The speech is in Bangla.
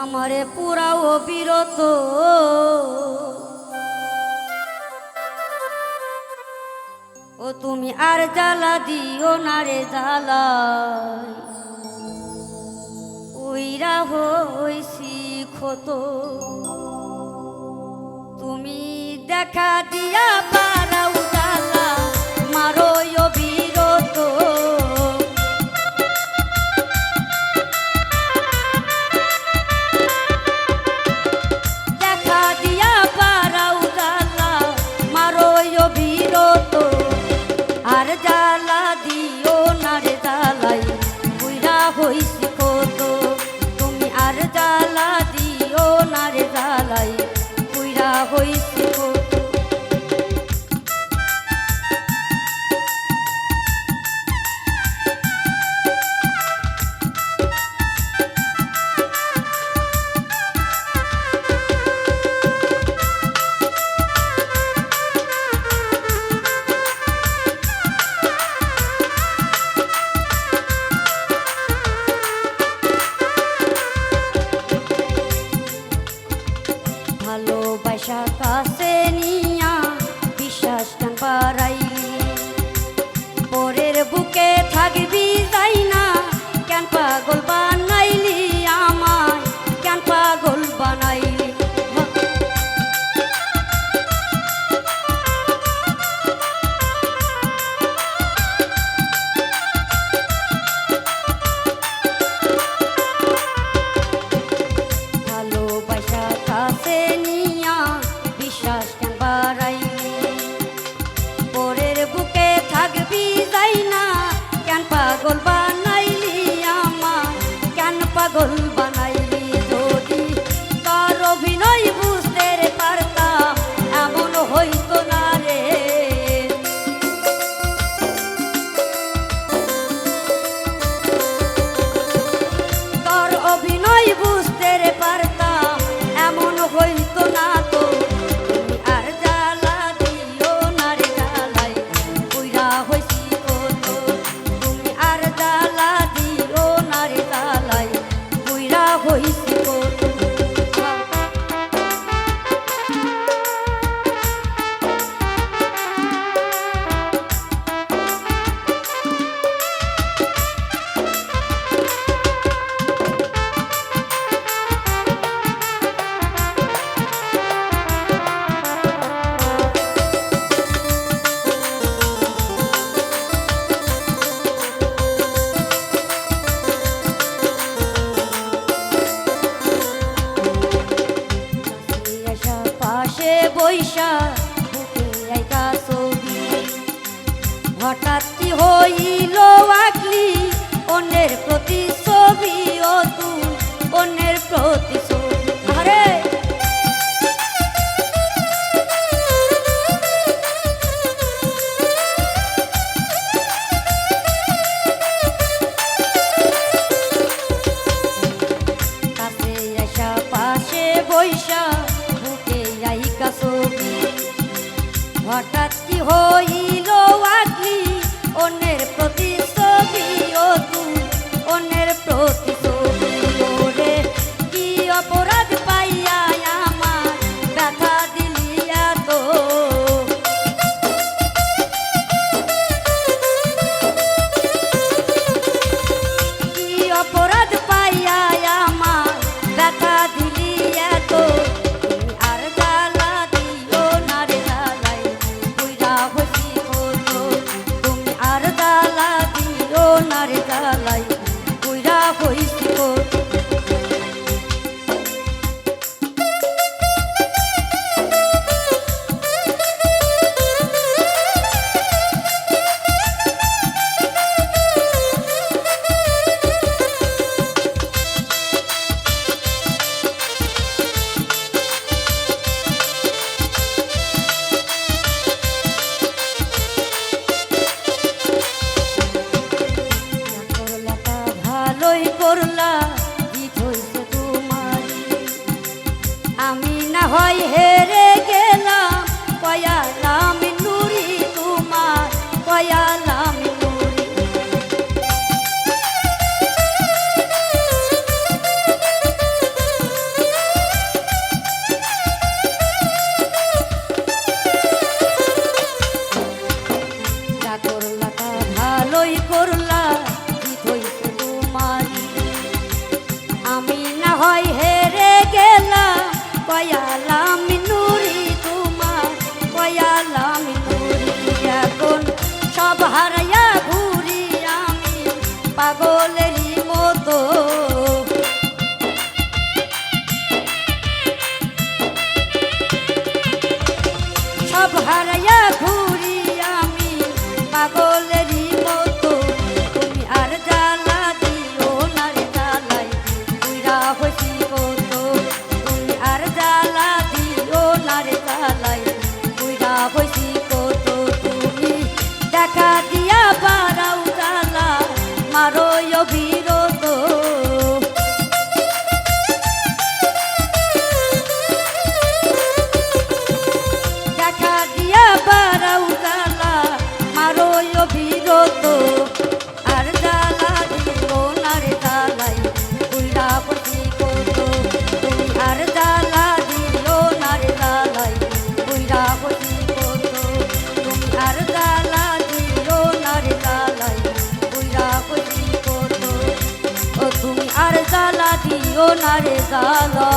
আমারে পুরাও বিরত ও তুমি আর জ্বালা দিও না রে জ্বালাই উইরা হইছি ক্ষত তুমি দেখা দিয়া পারাও জ্বালা মারো বিরত দেখা দিয়া পারাও জ্বালা মারো বিরত আর জ্বালা দিও না রে জ্বালাই বুইরা হইছি কত তুমি আর জ্বালা দিও না রে জ্বালাই বুইরা হইছি কত ভালোবাসা কাছে নিয়া বিশ্বাস কেন বাড়াইলি পরের বুকে থাকবি যাই না কেন পাগল বানাইলি আমায় কেন পাগল বানাইলি ভালোবাসা কাছে নিয়া বিশ্বাস কেন বাড়াইলি পরের বুকে থাকবি যাই না কেন পাগল বানাইলি আমায় কেন পাগল বানাইলি যদি তার অভিনয় বুঝতে পারতাম এমন হইতো না রে তার অভিনয় বুঝতে পারতাম এমন হইতো না তো তুমি আর জ্বালা দিও না রে জ্বালাই বুইরা হইছি কত তুমি আর জ্বালা দিও না রে জ্বালাই বুইরা হইছি কত পাশে বৈশা বুকে আইকা ছবি হঠাৎ কি হইল আকলি অন্যের প্রতি ছবি ও তুই অন্যের প্রতি ছবি আরে কাছে আসা পাশে বৈশা হঠাৎ কি হইল আকলি অন্যের প্রতি ছবি ও তুই অন্যের প্রতি ছবি ওরে কি অপরাধ পাইয়া আমার ব্যথা দিলি এত কি অপরাধ পাইয়া আমার ব্যথা দিলি এত তুমি আর জ্বালা দিও না রে জ্বালাই বুইরা হইছি কত তুমি আর জ্বালা দিও না রে জ্বালাই বুইরা হইছি কত ভালোই করলা জিত হইছে তোমারি আমি না হয় হেরে গেলাম কয়ালাম নুরি তোমার কয়ালাম নুরি বই করলা জিত হইছে তোমারি আমি না হয় হেরে গেলাম কয়ালাম নুরি তোমার কয়ালাম নুরি এখন সব হারাইয়া ঘুরি আমি পাগলেরই মতো সব হারাইয়া ঘুরি আমি পাগলেরই মতো তুমি আর জ্বালা দিও না রে জ্বালাই বুইরা হইছি কত তুমি আর জ্বালা দিও না রে জ্বালাই বুইরা হইছি কত তুমি দেখা দিয়া বাড়াও জ্বালা মারো অবিরত দেখা দিয়া বাড়াও জ্বালা মারো অবিরত আর জ্বালা দিও না রে জ্বালাই বুইরা হইছি কত তুমি আর জ্বালা দিও না রে জ্বালাই বুইরা হইছি কত তুমি আর জ্বালা দিও না রে জ্বালাই বুইরা হইছি কত ও তুমি আর জ্বালা দিও না রে জ্বালা